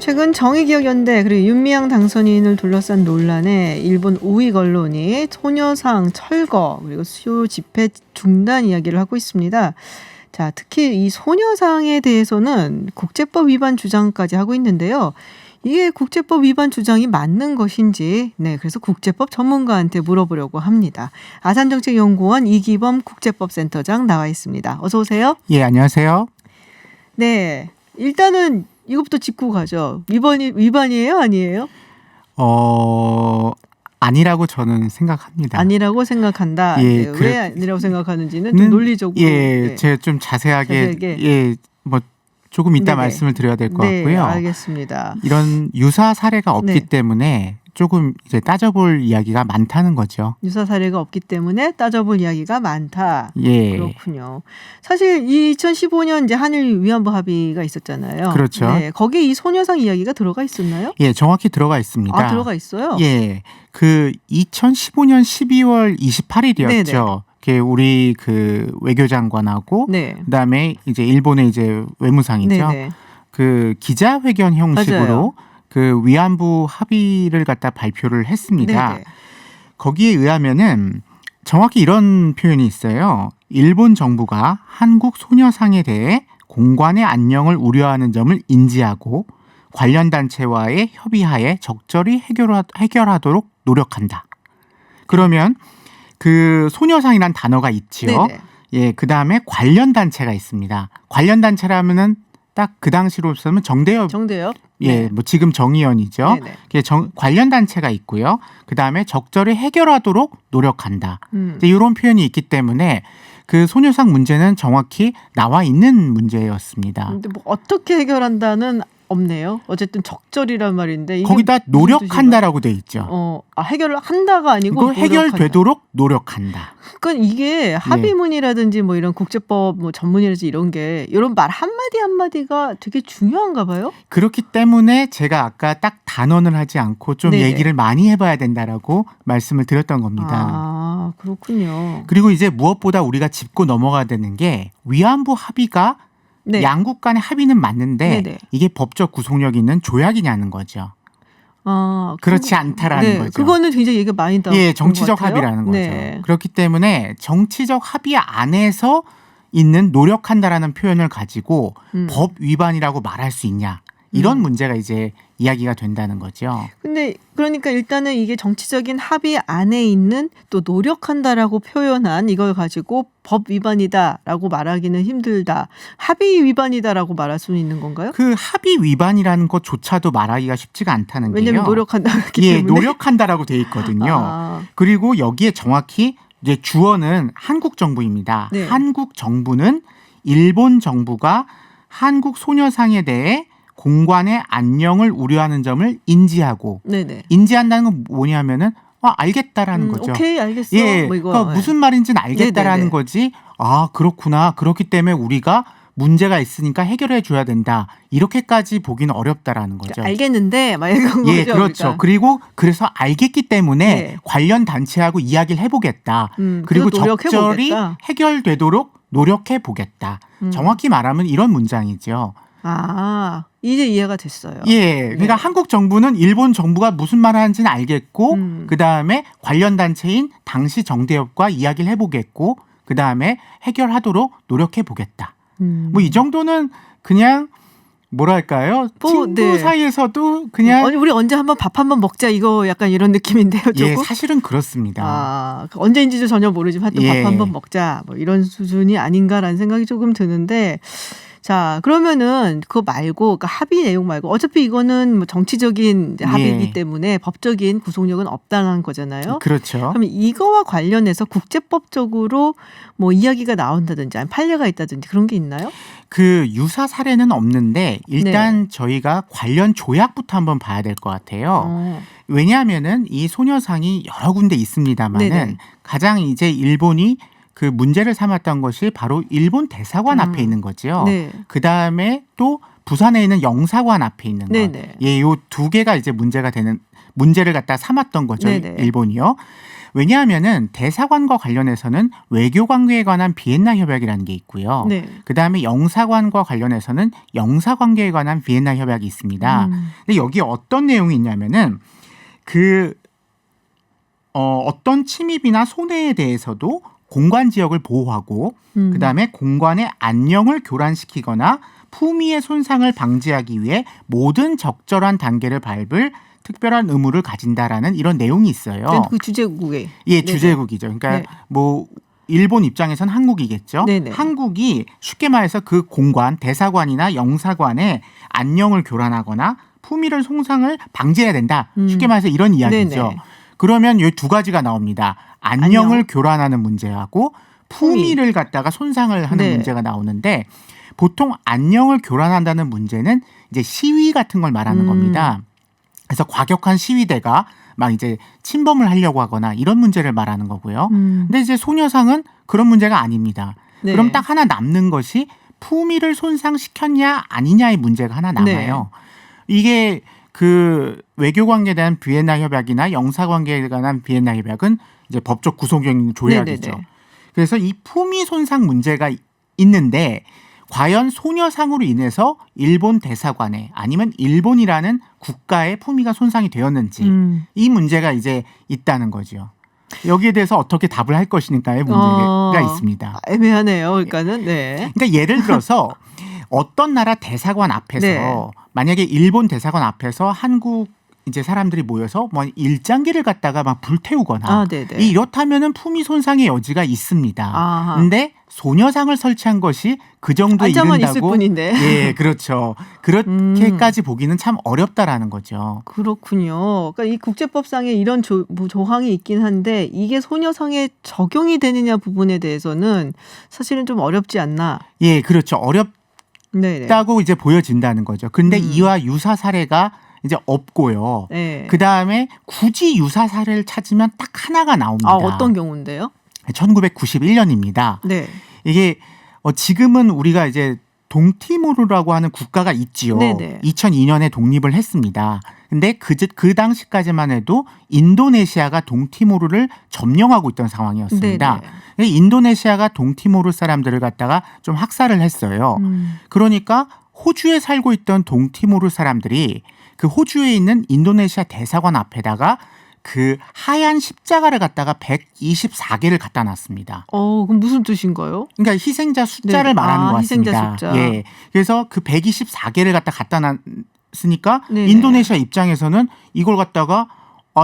최근 정의기억연대 그리고 윤미향 당선인을 둘러싼 논란에 일본 우익 언론이 소녀상 철거 그리고 수요 집회 중단 이야기를 하고 있습니다. 자, 특히 이 소녀상에 대해서는 국제법 위반 주장까지 하고 있는데요. 이게 국제법 위반 주장이 맞는 것인지, 그래서 국제법 전문가한테 물어보려고 합니다. 아산정책연구원 이기범 국제법센터장 나와 있습니다. 어서 오세요. 예, 안녕하세요. 네, 일단은 이것부터 짚고 가죠. 위반이에요, 아니에요? 아니라고 저는 생각합니다. 아니라고 생각한다. 예, 왜 아니라고 생각하는지는 좀 논리적으로. 제가 좀 자세하게 뭐 조금 이따 말씀을 드려야 될 것 같고요. 네, 알겠습니다. 이런 유사 사례가 없기 네. 때문에 조금 이제 따져볼 이야기가 많다는 거죠. 유사 사례가 없기 때문에 따져볼 이야기가 많다. 예. 그렇군요. 사실 2015년 이제 한일 위안부 합의가 있었잖아요. 그렇죠. 네, 거기에 이 소녀상 이야기가 들어가 있었나요? 예, 정확히 들어가 있습니다. 아, 들어가 있어요? 예. 그 2015년 12월 28일이었죠. 우리 그 외교장관하고 네. 그다음에 이제 일본의 이제 외무상이죠. 네네. 그 기자회견 형식으로 맞아요. 그 위안부 합의를 갖다 발표를 했습니다. 네네. 거기에 의하면은 정확히 이런 표현이 있어요. 일본 정부가 한국 소녀상에 대해 공관의 안녕을 우려하는 점을 인지하고 관련 단체와의 협의하에 적절히 해결하도록 노력한다. 그러면 그 소녀상이란 단어가 있지요. 네네. 예, 그 다음에 관련 단체가 있습니다. 관련 단체라면은 딱 그 당시로서는 정대협. 예, 뭐 지금 정의연이죠. 관련 단체가 있고요. 그 다음에 적절히 해결하도록 노력한다. 이런 표현이 있기 때문에 그 소녀상 문제는 정확히 나와 있는 문제였습니다. 근데 뭐 어떻게 해결한다는 없네요. 어쨌든 적절이란 말인데 이게 거기다 노력한다라고 돼 있죠. 해결을 한다가 아니고 해결되도록 노력한다. 그러니까 이게 합의문이라든지 뭐 이런 국제법 뭐 전문이라든지 이런 말 한마디 한마디가 되게 중요한가 봐요. 그렇기 때문에 제가 아까 딱 단언을 하지 않고 좀 얘기를 많이 해봐야 된다라고 말씀을 드렸던 겁니다. 아, 그렇군요. 그리고 이제 무엇보다 우리가 짚고 넘어가야 되는 게 위안부 합의가 양국 간의 합의는 맞는데 이게 법적 구속력이 있는 조약이냐는 거죠. 그렇지 않다라는 거죠. 그거는 굉장히 얘기가 많이 나오고 예, 정치적 합의라는 거죠. 그렇기 때문에 정치적 합의 안에서 있는 노력한다라는 표현을 가지고 법 위반이라고 말할 수 있냐. 이런 문제가 이제 이야기가 된다는 거죠. 근데 그러니까 일단은 이게 정치적인 합의 안에 있는 또 노력한다라고 표현한 이걸 가지고 법 위반이다라고 말하기는 힘들다. 합의 위반이다라고 말할 수는 있는 건가요? 그 합의 위반이라는 것조차도 말하기가 쉽지가 않다는 게요. 왜냐하면 노력한다기 때문에. 예, 노력한다라고 돼 있거든요. 그리고 여기에 정확히 이제 주어는 한국 정부입니다. 한국 정부는 일본 정부가 한국 소녀상에 대해 공관의 안녕을 우려하는 점을 인지하고 인지한다는 건 뭐냐면은 알겠다라는 거죠. 오케이, 알겠어. 예, 뭐 이거. 그러니까 무슨 말인지는 알겠다라는 거지. 아, 그렇구나. 그렇기 때문에 우리가 문제가 있으니까 해결해 줘야 된다. 이렇게까지 보기는 어렵다라는 거죠. 알겠는데 막 이런 거죠. 예, 그렇죠. 우리가. 그리고 그래서 알겠기 때문에 관련 단체하고 이야기를 해보겠다. 그리고 적절히 해결되도록 노력해 보겠다. 정확히 말하면 이런 문장이죠. 아, 이제 이해가 됐어요. 예, 그러니까 한국 정부는 일본 정부가 무슨 말을 하는지는 알겠고 그 다음에 관련 단체인 당시 정대협과 이야기를 해보겠고 그 다음에 해결하도록 노력해 보겠다. 뭐 이 정도는 그냥 뭐랄까요? 친구 사이에서도 그냥 우리 언제 한번 밥 한번 먹자 이거 약간 이런 느낌인데요. 조금? 예, 사실은 그렇습니다. 아, 언제인지도 전혀 모르지만 하여튼 밥 한번 먹자 뭐 이런 수준이 아닌가라는 생각이 조금 드는데 자, 그러면은 그거 말고 그러니까 합의 내용 말고 어차피 이거는 뭐 정치적인 합의이기 때문에 법적인 구속력은 없다는 거잖아요. 그렇죠. 그러면 이거와 관련해서 국제법적으로 뭐 이야기가 나온다든지 아니면 판례가 있다든지 그런 게 있나요? 그 유사 사례는 없는데 일단 저희가 관련 조약부터 한번 봐야 될 것 같아요. 왜냐하면은 이 소녀상이 여러 군데 있습니다만은 가장 이제 일본이 그 문제를 삼았던 것이 바로 일본 대사관 앞에 있는 거죠. 그 다음에 또 부산에 있는 영사관 앞에 있는 것. 예, 요 두 개가 이제 문제를 갖다 삼았던 거죠. 일본이요. 왜냐하면은 대사관과 관련해서는 외교 관계에 관한 비엔나 협약이라는 게 있고요. 네. 그다음에 영사관과 관련해서는 영사 관계에 관한 비엔나 협약이 있습니다. 근데 여기 어떤 내용이 있냐면은 어떤 침입이나 손해에 대해서도 공관 지역을 보호하고 그다음에 공관의 안녕을 교란시키거나 품위의 손상을 방지하기 위해 모든 적절한 단계를 밟을 특별한 의무를 가진다라는 이런 내용이 있어요. 그 주재국에. 예, 주재국이죠. 그러니까 네. 뭐 일본 입장에선 한국이겠죠. 네네. 한국이 쉽게 말해서 그 공관, 대사관이나 영사관의 안녕을 교란하거나 품위를 손상을 방지해야 된다. 쉽게 말해서 이런 이야기죠. 네네. 그러면 이 두 가지가 나옵니다. 안녕을 안녕. 교란하는 문제하고 품위를 갖다가 손상을 하는 네. 문제가 나오는데 보통 안녕을 교란한다는 문제는 이제 시위 같은 걸 말하는 겁니다. 그래서 과격한 시위대가 막 이제 침범을 하려고 하거나 이런 문제를 말하는 거고요. 근데 이제 소녀상은 그런 문제가 아닙니다. 네. 그럼 딱 하나 남는 것이 품위를 손상시켰냐 아니냐의 문제가 하나 남아요. 이게 그 외교 관계에 대한 비엔나 협약이나 영사 관계에 관한 비엔나 협약은 이제 법적 구속력 조약이죠. 네네네. 그래서 이 품위 손상 문제가 있는데 과연 소녀상으로 인해서 일본 대사관에 아니면 일본이라는 국가의 품위가 손상이 되었는지 이 문제가 이제 있다는 거죠. 여기에 대해서 어떻게 답을 할 것이니까의 문제가 있습니다. 애매하네요. 그러니까는 그러니까 예를 들어서 어떤 나라 대사관 앞에서 네. 만약에 일본 대사관 앞에서 한국 이제 사람들이 모여서 뭐 일장기를 갖다가 막 불태우거나 네네. 이렇다면은 품위 손상의 여지가 있습니다. 아하. 근데 소녀상을 설치한 것이 그 정도에 앉아만 이른다고 있을 뿐인데. 예, 그렇죠. 그렇게까지 보기는 참 어렵다라는 거죠. 그렇군요. 그러니까 이 국제법상에 이런 조항이 있긴 한데 이게 소녀상에 적용이 되느냐 부분에 대해서는 사실은 좀 어렵지 않나. 예, 그렇죠. 어렵다고 네네. 이제 보여진다는 거죠. 근데 이와 유사 사례가 이제 없고요. 네. 그 다음에 굳이 유사 사례를 찾으면 딱 하나가 나옵니다. 어떤 경우인데요? 1991년입니다. 네. 이게 지금은 우리가 이제 동티모르라고 하는 국가가 있지요. 네네. 2002년에 독립을 했습니다. 근데 그 당시까지만 해도 인도네시아가 동티모르를 점령하고 있던 상황이었습니다. 인도네시아가 동티모르 사람들을 갖다가 좀 학살을 했어요. 그러니까 호주에 살고 있던 동티모르 사람들이 그 호주에 있는 인도네시아 대사관 앞에다가 그 하얀 십자가를 갖다가 124개를 갖다 놨습니다. 그럼 무슨 뜻인가요? 그러니까 희생자 숫자를 네. 말하는 것 같습니다. 희생자 숫자. 예. 그래서 그 124개를 갖다 놨으니까 네네. 인도네시아 입장에서는 이걸 갖다가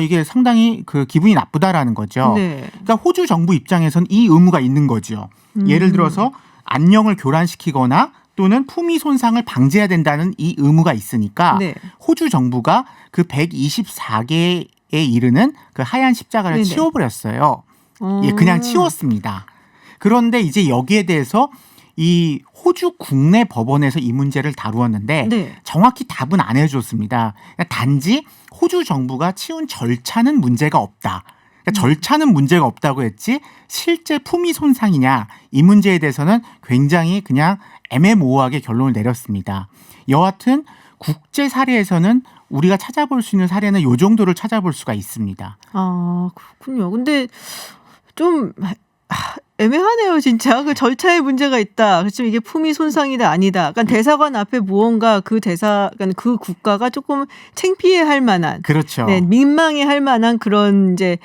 이게 상당히 그 기분이 나쁘다라는 거죠. 네. 그러니까 호주 정부 입장에서는 이 의무가 있는 거죠. 예를 들어서 안녕을 교란시키거나 또는 품위 손상을 방지해야 된다는 이 의무가 있으니까 네. 호주 정부가 그 124개에 이르는 그 하얀 십자가를 네네. 치워버렸어요. 예, 그냥 치웠습니다. 그런데 이제 여기에 대해서 이 호주 국내 법원에서 이 문제를 다루었는데 네. 정확히 답은 안 해줬습니다. 그러니까 단지 호주 정부가 치운 절차는 문제가 없다. 그러니까 절차는 문제가 없다고 했지 실제 품위 손상이냐 이 문제에 대해서는 굉장히 그냥 애매모호하게 결론을 내렸습니다. 여하튼 국제 사례에서는 우리가 찾아볼 수 있는 사례는 이 정도를 찾아볼 수가 있습니다. 그렇군요. 근데 좀 애매하네요, 진짜. 그 절차에 문제가 있다. 그렇지만 이게 품위 손상이다, 아니다. 그러니까 대사관 앞에 무언가 그러니까 그 국가가 조금 창피해할 만한, 그렇죠. 네, 민망해할 만한 그런 이제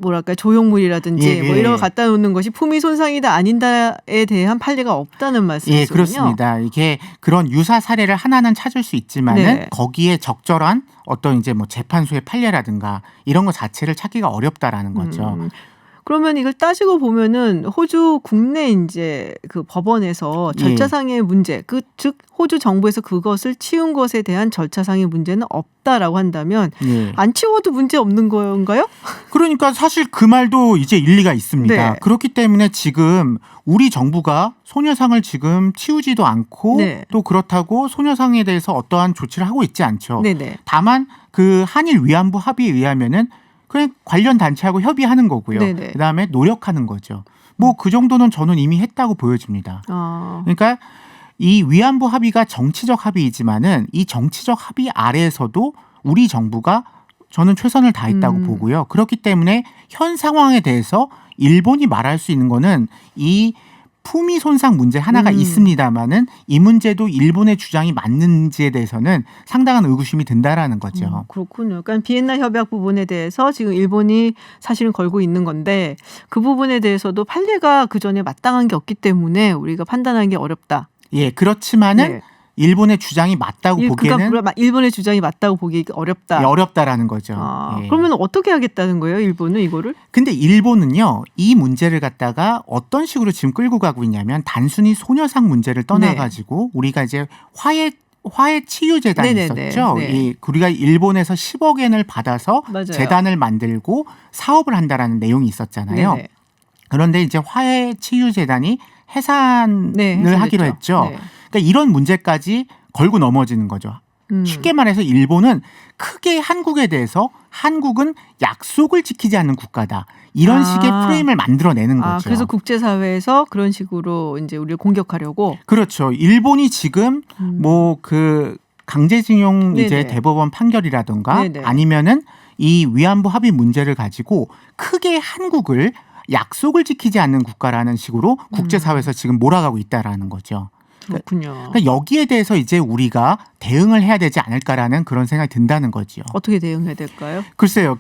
뭐랄까 조형물이라든지 예, 뭐 이런 거 갖다 놓는 것이 품위 손상이다 아닌다에 대한 판례가 없다는 말씀이시군요. 예, 그렇습니다. 이게 그런 유사 사례를 하나는 찾을 수 있지만은 네. 거기에 적절한 어떤 이제 뭐 재판소의 판례라든가 이런 거 자체를 찾기가 어렵다라는 거죠. 그러면 이걸 따지고 보면은 호주 국내 이제 그 법원에서 절차상의 문제, 즉 호주 정부에서 그것을 치운 것에 대한 절차상의 문제는 없다라고 한다면 예. 안 치워도 문제 없는 건가요? 그러니까 사실 그 말도 이제 일리가 있습니다. 네. 그렇기 때문에 지금 우리 정부가 소녀상을 지금 치우지도 않고 네. 또 그렇다고 소녀상에 대해서 어떠한 조치를 하고 있지 않죠. 네네. 다만 그 한일 위안부 합의에 의하면은 그냥 관련 단체하고 협의하는 거고요. 네네. 그다음에 노력하는 거죠. 뭐 그 정도는 저는 이미 했다고 보여집니다. 그러니까 이 위안부 합의가 정치적 합의이지만은 이 정치적 합의 아래에서도 우리 정부가 저는 최선을 다했다고 보고요. 그렇기 때문에 현 상황에 대해서 일본이 말할 수 있는 거는 이 품위 손상 문제 하나가 있습니다만은 이 문제도 일본의 주장이 맞는지에 대해서는 상당한 의구심이 든다라는 거죠. 그렇군요. 그러니까 비엔나 협약 부분에 대해서 지금 일본이 사실은 걸고 있는 건데 그 부분에 대해서도 판례가 그 전에 마땅한 게 없기 때문에 우리가 판단하기 어렵다. 예, 그렇지만은 네. 일본의 주장이 맞다고 보기에는 그러니까 일본의 주장이 맞다고 보기 어렵다. 예, 어렵다라는 거죠. 예. 그러면 어떻게 하겠다는 거예요, 일본은 이거를? 근데 일본은요, 이 문제를 갖다가 어떤 식으로 지금 끌고 가고 있냐면 단순히 소녀상 문제를 떠나가지고 우리가 이제 화해 치유재단이 있었죠. 네. 우리가 일본에서 10억 엔을 받아서 맞아요. 재단을 만들고 사업을 한다라는 내용이 있었잖아요. 네네. 그런데 이제 화해 치유재단이 해산을 하기로 했죠. 네. 그러니까 이런 문제까지 걸고 넘어지는 거죠. 쉽게 말해서 일본은 크게 한국에 대해서 한국은 약속을 지키지 않는 국가다. 이런 식의 프레임을 만들어내는 거죠. 그래서 국제사회에서 그런 식으로 이제 우리를 공격하려고. 그렇죠. 일본이 지금 뭐 그 강제징용 이제 대법원 판결이라든가 아니면은 이 위안부 합의 문제를 가지고 크게 한국을 약속을 지키지 않는 국가라는 식으로 국제사회에서 지금 몰아가고 있다라는 거죠. 그렇군요. 그러니까 여기에 대해서 이제 우리가 대응을 해야 되지 않을까라는 그런 생각이 든다는 거죠. 어떻게 대응해야 될까요? 글쎄요.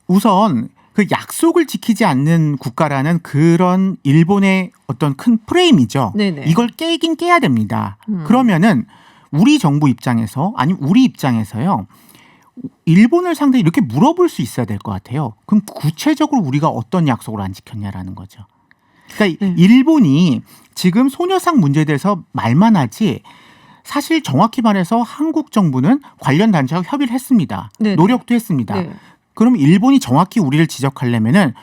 우선 그 약속을 지키지 않는 국가라는 그런 일본의 어떤 큰 프레임이죠. 네네. 이걸 깨긴 깨야 됩니다. 그러면은 우리 정부 입장에서 아니면 우리 입장에서요. 일본을 상대로 이렇게 물어볼 수 있어야 될 것 같아요. 그럼 구체적으로 우리가 어떤 약속을 안 지켰냐라는 거죠. 그러니까 일본이 지금 소녀상 문제에 대해서 말만 하지 사실 정확히 말해서 한국 정부는 관련 단체와 협의를 했습니다. 네네. 노력도 했습니다. 네. 그럼 일본이 정확히 우리를 지적하려면은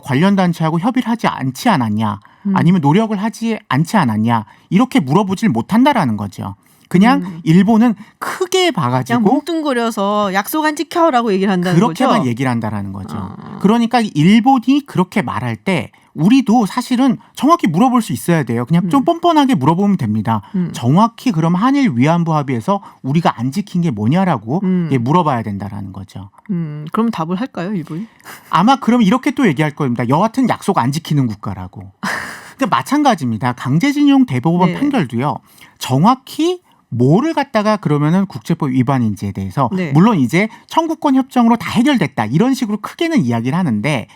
관련 단체하고 협의를 하지 않지 않았냐 아니면 노력을 하지 않지 않았냐 이렇게 물어보질 못한다라는 거죠. 그냥 일본은 크게 봐가지고 그냥 뭉뚱그려서 약속 안 지켜라고 얘기를 한다는 거죠. 그렇게만 얘기를 한다라는 거죠. 그러니까 일본이 그렇게 말할 때 우리도 사실은 정확히 물어볼 수 있어야 돼요. 그냥 좀 뻔뻔하게 물어보면 됩니다. 정확히 그럼 한일 위안부 합의에서 우리가 안 지킨 게 뭐냐라고 물어봐야 된다라는 거죠. 그럼 답을 할까요, 일본이? 아마 그럼 이렇게 또 얘기할 겁니다. 여하튼 약속 안 지키는 국가라고. 그러니까 마찬가지입니다. 강제징용 대법원 판결도요. 정확히 뭐를 갖다가 그러면은 국제법 위반인지에 대해서 물론 이제 청구권 협정으로 다 해결됐다 이런 식으로 크게는 이야기를 하는데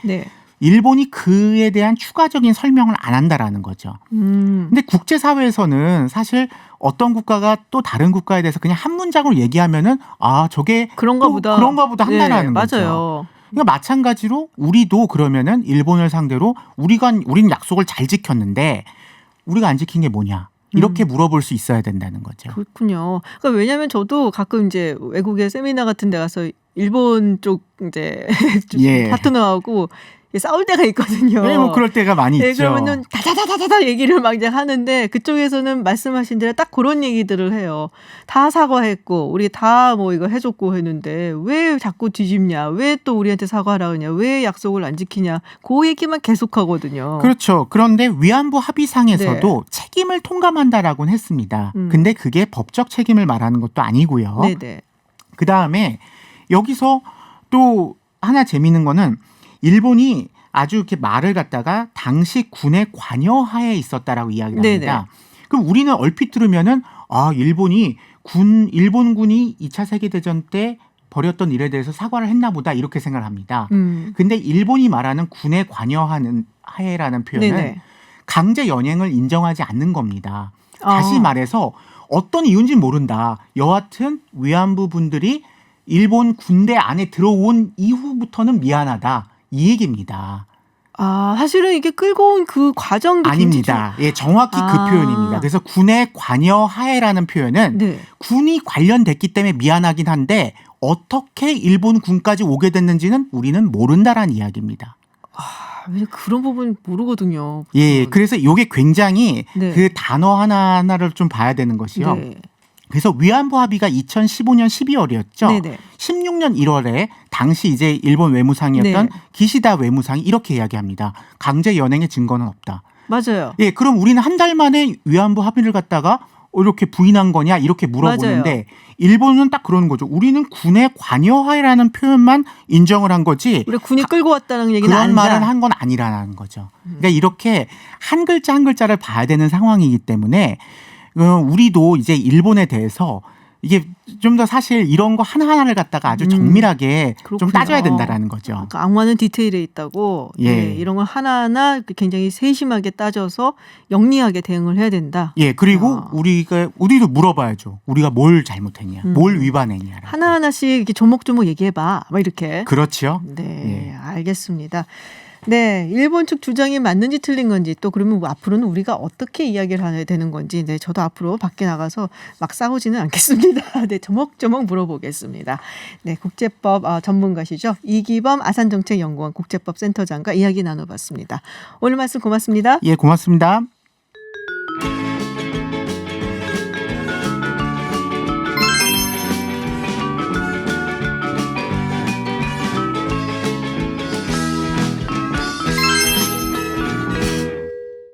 일본이 그에 대한 추가적인 설명을 안 한다라는 거죠. 근데 국제사회에서는 사실 어떤 국가가 또 다른 국가에 대해서 그냥 한 문장으로 얘기하면은 저게 그런가 보다 한다라는 거죠. 맞아요. 그러니까 마찬가지로 우리도 그러면은 일본을 상대로 우리는 약속을 잘 지켰는데 우리가 안 지킨 게 뭐냐? 이렇게 물어볼 수 있어야 된다는 거죠. 그렇군요. 그러니까 왜냐하면 저도 가끔 이제 외국의 세미나 같은 데 가서 일본 쪽 이제 파트너하고 싸울 때가 있거든요. 네, 뭐 그럴 때가 많이 있죠. 그러면은 다다다다다 얘기를 막 이제 하는데 그쪽에서는 말씀하신 대로 딱 그런 얘기들을 해요. 다 사과했고 우리 다 뭐 이거 해줬고 했는데 왜 자꾸 뒤집냐? 왜 또 우리한테 사과하라 그러냐? 왜 약속을 안 지키냐? 그 얘기만 계속하거든요. 그렇죠. 그런데 위안부 합의상에서도 책임을 통감한다라고는 했습니다. 근데 그게 법적 책임을 말하는 것도 아니고요. 그다음에 여기서 또 하나 재미있는 거는 일본이 아주 이렇게 말을 갖다가 당시 군의 관여하에 있었다라고 이야기를 합니다. 그럼 우리는 얼핏 들으면은 일본군이 2차 세계대전 때 벌였던 일에 대해서 사과를 했나 보다 이렇게 생각을 합니다. 근데 일본이 말하는 군의 관여하는 하에라는 표현은 강제 연행을 인정하지 않는 겁니다. 다시 말해서 어떤 이유인지는 모른다. 여하튼 위안부 분들이 일본 군대 안에 들어온 이후부터는 미안하다. 이 얘기입니다. 사실은 이게 끌고 온 그 과정도 아닙니다. 정확히 그 표현입니다. 그래서 군의 관여하에라는 표현은 군이 관련됐기 때문에 미안하긴 한데 어떻게 일본 군까지 오게 됐는지는 우리는 모른다라는 이야기입니다. 그런 부분 모르거든요. 그래서 이게 굉장히 그 단어 하나하나를 좀 봐야 되는 것이요. 그래서 위안부 합의가 2015년 12월이었죠. 16년 1월에 당시 이제 일본 외무상이었던 기시다 외무상이 이렇게 이야기합니다. 강제 연행의 증거는 없다. 맞아요. 그럼 우리는 한 달 만에 위안부 합의를 갖다가 이렇게 부인한 거냐 이렇게 물어보는데 맞아요. 일본은 딱 그러는 거죠. 우리는 군의 관여하라는 표현만 인정을 한 거지 우리 군이 끌고 왔다는 얘기는 그런 아니다. 말은 한 건 아니라는 거죠. 그러니까 이렇게 한 글자 한 글자를 봐야 되는 상황이기 때문에 우리도 이제 일본에 대해서 이게 좀 더 사실 이런 거 하나하나를 갖다가 아주 정밀하게 좀 그렇군요. 따져야 된다라는 거죠. 그러니까 악마는 디테일에 있다고. 예. 네, 이런 걸 하나하나 굉장히 세심하게 따져서 영리하게 대응을 해야 된다. 예, 그리고 우리도 물어봐야죠. 우리가 뭘 잘못했냐, 뭘 위반했냐. 하나하나씩 이렇게 조목조목 얘기해봐. 막 이렇게. 그렇죠. 네, 알겠습니다. 네, 일본 측 주장이 맞는지 틀린 건지 또 그러면 앞으로는 우리가 어떻게 이야기를 해야 되는 건지 네, 저도 앞으로 밖에 나가서 막 싸우지는 않겠습니다. 네, 조목조목 물어보겠습니다. 네, 국제법 전문가시죠. 이기범 아산정책연구원 국제법센터장과 이야기 나눠봤습니다. 오늘 말씀 고맙습니다. 예, 고맙습니다.